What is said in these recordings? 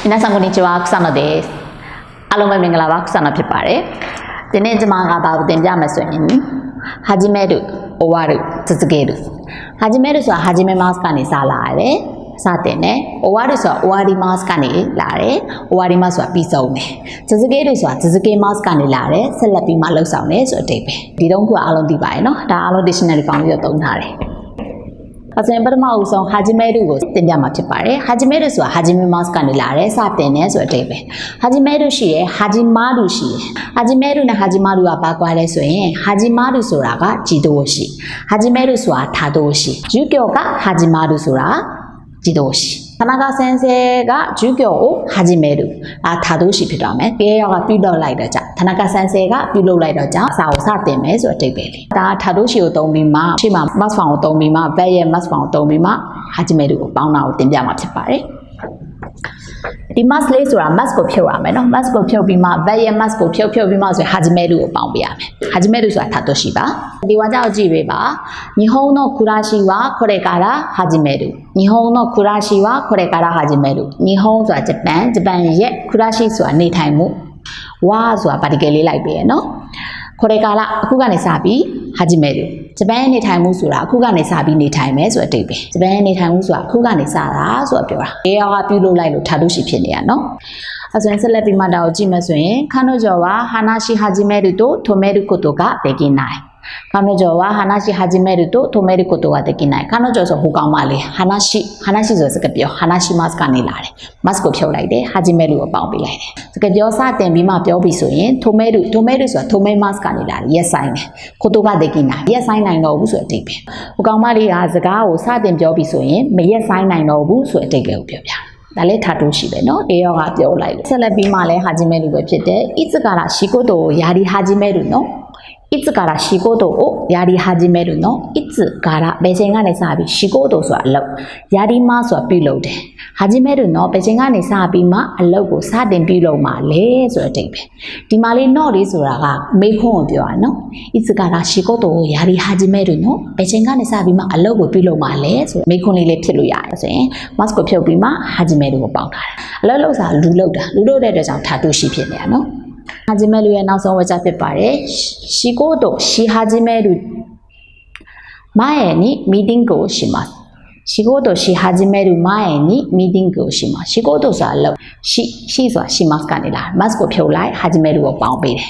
皆さんこんにちは、草野です。အားလုံးပဲမင်္ဂလာပါ、草野ဖြစ်ပါတယ်။ဒီနေ့ကျွန်မကဘာကိုတင်ပြမယ်ဆိုရင်はじめる、終わる、続ける。はじめるဆိုတာ始めますကနေစလာရတယ်။စတင်တယ်။終わるဆိုတာ終わりますကနေလာတယ်။終わりますဆိုတာပြီးဆုံးတယ်။続けるဆိုတာ続けますကနေလာတယ်။ဆက်လက်ပြီးမှလှုပ်ဆောင်တယ်ဆိုတဲ့အဓိပ္ပာယ်။ဒီတော့ခုအားလုံးသိပါတယ်နော်။ဒါအားလုံး dictionary ဖောင်ပြီးတော့သုံးထားတယ်။အစင်ပထမအဦးဆုံးはじめるကိုတင်ပြမှာဖြစ်ပါတယ်။はじめるဆိုတာはじめますကနေလာတယ်စတင်တယ်ဆိုတဲ့အဓိပ္ပာယ်။はじめるရှိတယ်はじまるရှိတယ်။はじめるနဲ့はじまるကဘာကွာလဲဆိုရင်はじまるဆိုတာက自動詞။はじめるဆိုတာ他動詞။授業ကはじまるဆိုတာ自動詞。田中先生が授業を始める。他動詞ဖြစ်သွားမယ်။တရားရောကပြုလုပ်လိုက်တော့じゃ田中先生ကပြုလုပ်လိုက်တော့じゃစာကိုစတင်မယ်ဆိုတဲ့အဓိပ္ပာယ်လေး။ဒါ他動詞ကိုသုံးပြီးမှရှေ့မှာ must ဖောင်ကိုသုံးပြီးမှ verb ရဲ့ must ဖောင်ကိုသုံးပြီးမှ始めるကိုပေါင်းတာကိုတင်ပြမှာဖြစ်ပါတယ်။ဒီ must လေးဆိုတာ must ကိုဖြုတ်ရမယ်နော် must ကိုဖြုတ်ပြီးမှ verb ရဲ့ must ကိုဖြုတ်ပြီးမှဆိုရင်始めるကိုပေါင်းပေးရမယ်始めるဆိုတာ他動詞ပါဒီဝါကြောင့်ကြည့်ပေးပါ日本の暮らしはこれから始める日本の暮らしはこれから始める日本ဆိုတာဂျပန်ရဲ့暮らしဆိုတာနေထိုင်မှုဝါဆိုတာ particle လေးလိုက်ပေးရနော်これからအခုကနေစပြီး始めるဂျပန်နေထိုင်မှုဆိုတာအခုကနေစပြီးနေထိုင်မယ်ဆိုတဲ့အဓိပ္ပာယ်ဂျပန်နေထိုင်မှုဆိုတာအခုကနေစတာဆိုတာပြောတာအေးရောကပြုလုပ်လိုက်လို့他動詞ဖြစ်နေရနော်အဲဆိုရင်ဆက်လက်ပြီးမှဒါကိုကြည့်မယ်ဆိုရင်彼女は話し始めると止めることができない彼女は話し始めると止めることができない彼女ဆိုဟိုကောင်မလေး話ဆိုစကားပြော話しますကနေလာတယ် must ကိုဖြုတ်လိုက်တယ်始めるကိုပေါင်းပေးလိုက်တယ်စကားပြောစတင်ပြီးမှပြောပြီးဆိုရင်止めるဆိုတာ止めますကနေလာတယ် yes ဆိုင်တယ်ことができない yes ဆိုင်နိုင်တော့ဘူးဆိုတဲ့အဓိပ္ပာယ်ဟိုကောင်မလေးကစကားကိုစတင်ပြောပြီးဆိုရင်မ yes ဆိုင်နိုင်တော့ဘူးဆိုတဲ့အဓိပ္ပာယ်ကိုပြောပြဒါလည်း他動詞ပဲเนาะအေရောကပြောလိုက်တယ်ဆက်လက်ပြီးမှလည်း始めるပဲဖြစ်တယ်いつから仕事をやり始めるのいつから仕事をやり始めるのいつからဘယ်ချိန်ကနေစပြီး仕事ဆိုတာအလုပ်やりますဆိုတာပြုလုပ်တယ်始めるのဘယ်ချိန်ကနေစပြီးမှအလုပ်ကိုစတင်ပြုလုပ်မှာလဲဆိုတဲ့အဓိပ္ပာယ်ဒီမှာလေး not လေးဆိုတာကမေးခွန်းကိုပြောတာနော်いつから仕事をやり始めるのဘယ်ချိန်ကနေစပြီးမှအလုပ်ကိုပြုလုပ်မှာလဲဆိုမေးခွန်းလေးဖြစ်လို့ရတယ်ဆိုရင် must ကိုဖြုတ်ပြီးမှ始めるကိုပေါင်းထားတယ်အလုပ်လုပ်စားလူလုပ်တဲ့အတွက်ကြောင့်他動詞ဖြစ်နေတာနော်始めるရဲ့နောက်ဆုံးဝါကျဖြစ်ပါတယ်仕事し始める前にミーティングをします仕事し始める前にミーティングをします仕事ဆိုတာလို့ရှိဆိုတာしますကနေလာ must ကိုဖြုတ်လိုက်始めるကိုပေါင်းပေးတယ်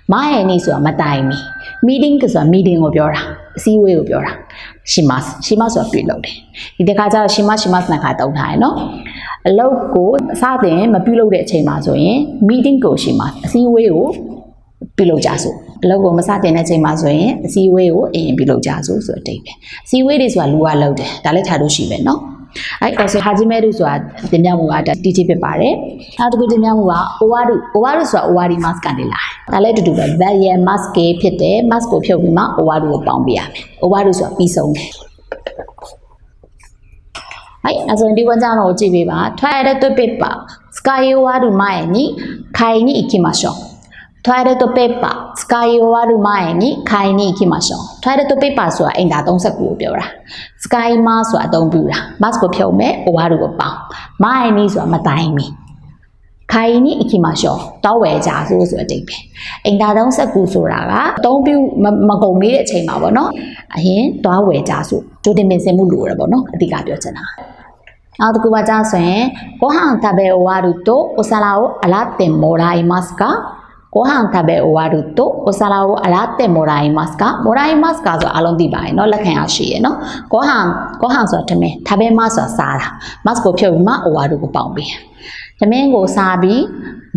前にဆိုတာမတိုင်မီ meeting ဆိုတာ meeting ကိုပြောတာအစည်းအဝေးကိုပြောတာしますဆိုတာပြုလုပ်တယ်ဒီတစ်ခါကျတော့しますနှစ်ခါတုံးထားရယ်နော်အလုပ်ကိုစတင်မပြုလုပ်တဲ့အချိန်မှာဆိုရင် meeting ကိုရှိမှာအစည်းအဝေးကိုပြုလုပ်ကြစို့အလုပ်ကိုမစတင်တဲ့အချိန်မှာဆိုရင်အစည်းအဝေးကိုအရင်ပြုလုပ်ကြစို့ဆိုတဲ့အဓိပ္ပာယ်အစည်းအဝေးတွေဆိုတာလူကလုပ်တယ်ဒါလည်းထားလို့ရှိပဲเนาะအဲ့ဆို始めるဆိုတာတင်ပြမှုကတီတီဖြစ်ပါတယ်နောက်တစ်ခုတင်ပြမှုက終わるဆိုတာ終わりますကနေလာတယ်ဒါလည်းအတူတူပဲ verb ရဲ့ must ကဖြစ်တယ် must ကိုဖြုတ်ပြီးမှ終わるကိုပေါင်းပေးရမယ်終わるဆိုတာပြီးဆုံးတယ်はい、そのリボンジャーのおちびはトイレットペーパー使い終わる前に買いに行きましょう。トイレットペーパー使い終わる前に買いに行きましょう。トイレットペーパーဆိုတာအင်တာသုံးဆက်ကိုပြောတာ။使いますဆိုတာအသုံးပြုတာ။ must ကိုဖြုတ်မယ်終わるကိုပေါင်း။前にဆိုတာမတိုင်မီ။買いに行きましょう။တော့ဝယ်ကြဆိုတဲ့အဓိပ္ပာယ်။အင်တာသုံးဆက်ကိုဆိုတာကအသုံးပြုမကုန်သေးတဲ့အချိန်မှာပေါ့နော်။အရင်တော့ဝယ်ကြဆိုကြိုတင်ပင်စင်မှုလိုရပေါ့နော်။အဓိကပြောချင်တာ။နောက်တစ်ခုကကြာဆိုရင်ご飯食べ終わるとお皿を洗ってもらえますかご飯食べ終わるとお皿を洗ってもらえますかもらえますかဆိုအလုံးသိပါရဲ့เนาะလက်ခံရရှိရဲ့เนาะご飯ဆိုတာထမင်း食べますဆိုတာစားတာ must ကိုဖြုတ်ပြီးမှ終わるကိုပေါင်းပေးထမင်းကိုစားပြီး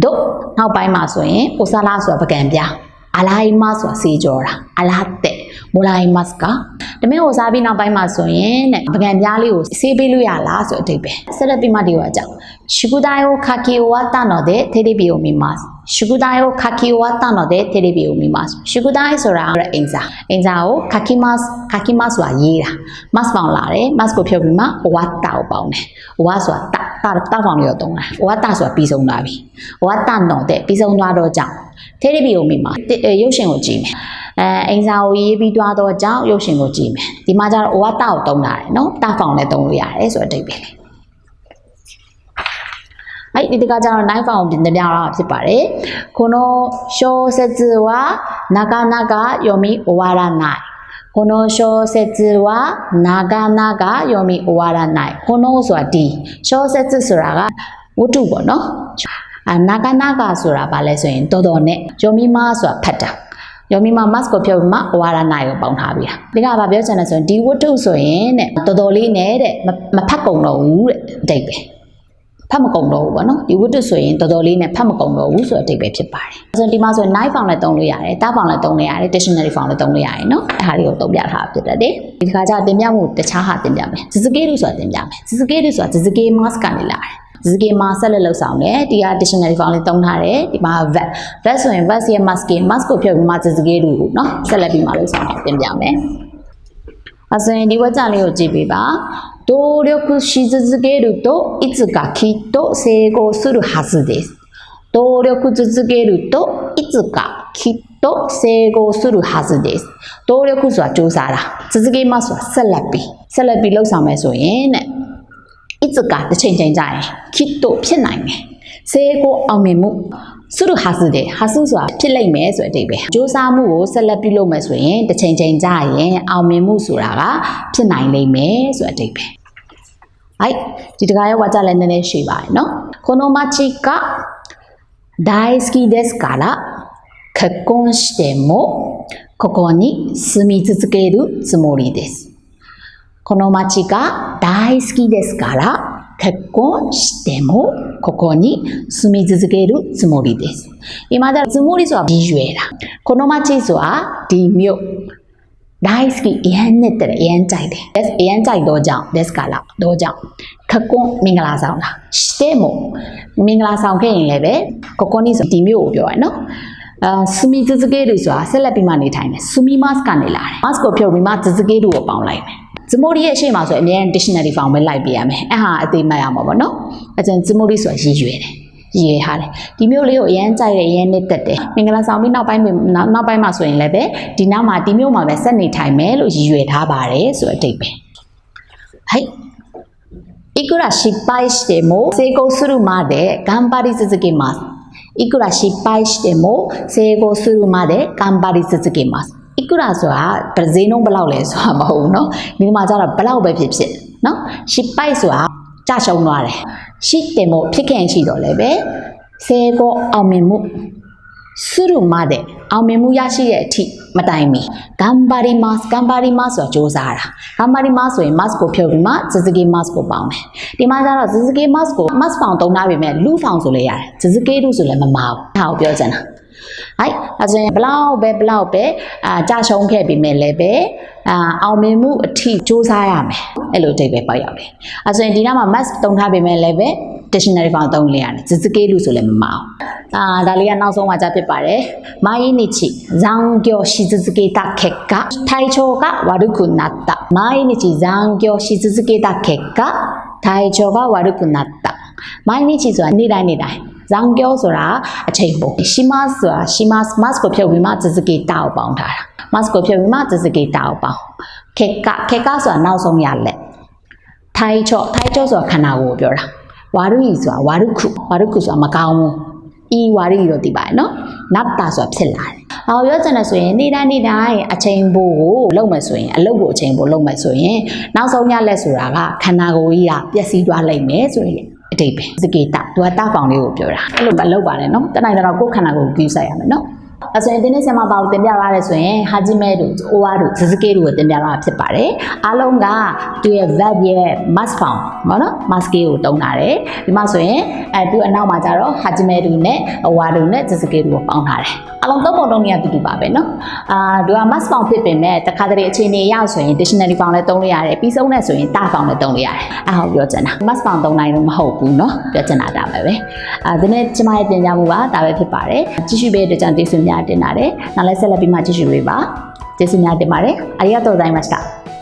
တို့နောက်ပိုင်းမှာဆိုရင်お皿ဆိုတာပကံပြ洗いますဆိုတာစေကြောတာ洗ってもらえますかတမင်းကိုစားပြီးနောက်ပိုင်းမှာဆိုရင်တဲ့ပကံပြားလေးကိုဆေးပေးလို့ရလားဆိုတဲ့အဓိပ္ပာယ်ဆက်လက်ပြီးမှဒီကကြောင့်宿題を書き終わったのでテレビを見ます宿題を書き終わったのでテレビを見ます宿題ဆိုတာအင်စာကို書きますဆိုတာရေးတာ must ပေါင်းလာတယ် must ကိုဖြုတ်ပြီးမှ終わったကိုပေါင်းတယ်終わဆိုတာတောက်ပေါင်းလို့သုံးတာ終わったဆိုတာပြီးဆုံးသွားပြီ終わったのでပြီးဆုံးသွားတော့ကြောင့်テレビを見ますရုပ်ရှင်ကိုကြည့်မယ်အင်စာကိုရေးပြီးသွားတော့ကြောင့်ရုပ်ရှင်ကိုကြည့်မယ်ဒီမှာကျတော့終わったကိုသုံးတာတယ်နော်တာဖောင်နဲ့သုံးလို့ရတယ်ဆိုတဲ့အဓိပ္ပာယ်လေးはいဒီတကကျတော့9 form တင်ပြတာဖြစ်ပါတယ်この小説はなかなか読み終わらないこの小説はなかなか読み終わらないこのဆိုတာဒီ小説ဆိုတာကဝတ္ထုပေါ့နော်なかなかဆိုတာဘာလဲဆိုရင်တော်တော်နဲ့読みますဆိုတာဖတ်တာယောမီမာ mask ကိုဖြုတ်ပြီးမှဝါရနာကိုပေါင်းထားပြီ။ဒီကဘာပြောချင်လဲဆိုရင်ဒီဝတ္ထုဆိုရင်တဲ့တော်တော်လေးနဲ့တဲ့မဖတ်ကုန်တော့ဘူးတဲ့အတိတ်ပဲ။ဖတ်မကုန်တော့ဘူးပေါ့နော်။ဒီဝတ္ထုဆိုရင်တော်တော်လေးနဲ့ဖတ်မကုန်တော့ဘူးဆိုတဲ့အတိတ်ပဲဖြစ်ပါတယ်။ဆိုရင်ဒီမှာဆိုရင် knife form လည်းသုံးလို့ရတယ်၊တား form လည်းသုံးလို့ရတယ်၊ dictionary form လည်းသုံးလို့ရတယ်နော်။အဲ့ဒါလေးကိုသုံးပြထားဖြစ်တယ်။ဒီခါကျတင်ပြမှုတခြားဟာတင်ပြမယ်။続けるဆိုတာတင်ပြမယ်။続けるဆိုတာ続けますကနေလာတယ်။続けますဆက်လက်လောက်ဆောင်တယ်ဒီက dictionary form လေးသုံးထားတယ်ဒီမှာ verb ဆိုရင် verb ရဲ့ mask ကိုဖြုတ်ပြီးမှ続けるကိုเนาะဆက်လက်ပြီးမှလောက်ဆောင်တင်ပြမယ်အဲဆိုရင်ဒီဝါကျလေးကိုကြည့်ပေးပါ努力し続けるといつかきっと成功するはずです努力続けるといつかきっと成功するはずです努力ဆိုတာကြိုးစားတာ続けますဆိုတာဆက်လက်ပြီးလောက်ဆောင်မယ်ဆိုရင်တဲ့いつかတစ်ချိန်ချိန်ကြရင်きっとဖြစ်နိုင်တယ်成功အောင်မြင်မှုするはずではずဆိုတာဖြစ်လိမ့်မယ်ဆိုတဲ့အဓိပ္ပာယ်ကြိုးစားမှုကိုဆက်လက်ပြုလုပ်မယ်ဆိုရင်တစ်ချိန်ချိန်ကြရင်အောင်မြင်မှုဆိုတာကဖြစ်နိုင်လိမ့်မယ်ဆိုတဲ့အဓိပ္ပာယ်はいဒီတခါရဲ့ဝါကြလည်းနည်းနည်းရှိပါတယ်เนาะこの街が大好きですから結婚してもここに住み続けるつもりですこの町が大好きですから結婚してもここに住み続けるつもりです今だつもりဆိုတာရည်ရွယ်တာこの町ဆိုတာဒီမြို့大好きအရင်နဲ့တဲ့အရင်ကြိုက်တယ်အရင်ကြိုက်တော့ကြောင့် this ကလာတော့ကြောင့်結婚မင်္ဂလာဆောင်တာしてもမင်္ဂလာဆောင်ခဲ့ရင်လည်းပဲここにဆိုဒီမြို့ကိုပြောရနော်住み続けるဆိုတာဆက်လက်ပြီးမှနေထိုင်တယ်住みますကနေလာတယ် mas ကိုဖြုတ်ပြီးမှ続けるကိုပေါင်းလိုက်မယ်ဇမိုရီရဲ့အရှိမဆိုအမြဲ dictionary form ပဲလိုက်ပြရမယ်အဲ့ဟာအသေးမှတ်ရမှာပေါ့နော်အဲကျန်ဇမိုရီဆိုတာရည်ရွယ်တယ်ရည်ထားတယ်ဒီမျိုးလေးကိုအရင်ကြိုက်တယ်အရင်နဲ့တက်တယ်မင်္ဂလာဆောင်ပြီးနောက်ပိုင်းမှာဆိုရင်လည်းပဲဒီနောက်မှာဒီမျိုးမှာပဲဆက်နေထိုင်မယ်လို့ရည်ရွယ်ထားပါတယ်ဆိုတဲ့အဓိပ္ပာယ်はいいくら失敗しても成功するまで頑張り続けますいくら失敗しても成功するまで頑張り続けますいくらဆိုတာဈေးနှုန်းဘယ်လောက်လဲဆိုတာမဟုတ်ဘူးเนาะဒီမှာကျတော့ဘယ်လောက်ပဲဖြစ်เนาะ失敗ဆိုတာကြရှုံးသွားတယ်ရှိတယ်မို့ဖြစ်ခင်ရှိတော့လည်းပဲ成功အောင်မြင်မှုするまでအောင်မြင်မှုရရှိတဲ့အထိမတိုင်မီ頑張りますဆိုတာစ조사တာ頑張りますဆိုရင် mas ကိုဖြုတ်ပြီးမှ続けますကိုပေါင်းမယ်ဒီမှာကျတော့続けますကို mas ဖောင်သုံးထားပေမဲ့လူဖောင်ဆိုလည်းရတယ်続けるဆိုလည်းမမအောင်ဒါကိုပြောချင်တာはいအဲဆိုရင်ဘလောက်ပဲကြာရှုံးခဲ့ပြီမဲ့လည်းပဲအောင်မြင်မှုအထိစူးစမ်းရမယ်အဲ့လိုအဓိပ္ပာယ်ပေါက်ရောက်တယ်အဲဆိုရင်ဒီနားမှာ mask တုံထားပေမဲ့လည်းပဲ dictionary ဖောင်သုံးလို့ရတယ်続けるဆိုလည်းမမအောင်ဒါလေးကနောက်ဆုံးမှာကြာဖြစ်ပါတယ်毎日残業し続けた結果体調が悪くなった毎日残業し続けた結果体調が悪くなった毎日ဆိုတာနေ့တိုင်း残業ဆိုတာအချိန်ပိုရှိမဆိုတာရှိမ mask ကိုဖြုတ်ပြီးမှ続けたကိုပေါင်းထားတာ mask ကိုဖြုတ်ပြီးမှ続けたကိုပေါင်းခေကဆိုတာနောက်ဆုံးရလက်ထိုင်ချောဆိုတာခန္ဓာကိုယ်ပြောတာဝါရုဤဆိုတာဝါရုခုဆိုတာမကောင်းဘူးဤဝါရုဤတော့ဒီပါနော်နတ်တာဆိုတာဖြစ်လာတယ်အော်ပြောချင်တယ်ဆိုရင်နေ့တိုင်းအချိန်ပိုကိုလုပ်မယ်ဆိုရင်အလုပ်ကိုအချိန်ပိုလုပ်မယ်ဆိုရင်နောက်ဆုံးရလက်ဆိုတာကခန္ဓာကိုယ်ကြီးကပျက်စီးသွားလိမ့်မယ်ဆိုရင်အတိတ်ပဲစကေတာသူကတာဖောင်လေးကိုပြောတာအဲ့လိုမလုပ်ပါနဲ့နော်တနိုင်တော့ကိုယ်ခန္ဓာကိုယ်ကိုကြည့်ဆိုင်ရမယ်နော်အဲဆိုရင်ဒီနေ့ဆရာမပါလို့တင်ပြပါရဆိုရင်ဟာဂျီမဲတို့အိုဝါတို့続けるကိုတင်ပြတာဖြစ်ပါတယ်အားလုံးကသူရဲ့ verb ရဲ့ mas form ပေါ့နော် mas ကိုတုံးထားတယ်ဒီမှာဆိုရင်သူအနောက်မှာကျတော့ဟာဂျီမဲတို့နဲ့အိုဝါတို့နဲ့続けるကိုပေါင်းထားတယ်အားလုံးသုံးပုံလုံးတွေကတူပါပဲနော်သူက mas form ဖြစ်ပေမဲ့တခါတလေအခြေအနေရဆိုရင် dictionary form လည်းသုံးလို့ရတယ်ပြီးဆုံးတဲ့ဆိုရင်တာ form လည်းသုံးလို့ရတယ်အဲ့ဟောပြောချင်တာ mas form သုံးနိုင်လို့မဟုတ်ဘူးနော်ပြောချင်တာဒါပဲဒီနေ့ကျမရဲ့တင်ပြမှုကဒါပဲဖြစ်ပါတယ်ကြည့်ရှုပေးတဲ့ကြောင့်ကျေးဇူးများတင်ပါတယ်နောက်လည်းဆက်လက်ပြီးမှကြည့်ရှုပေးပါကျေးဇူးများတင်ပါတယ်ありがとうございました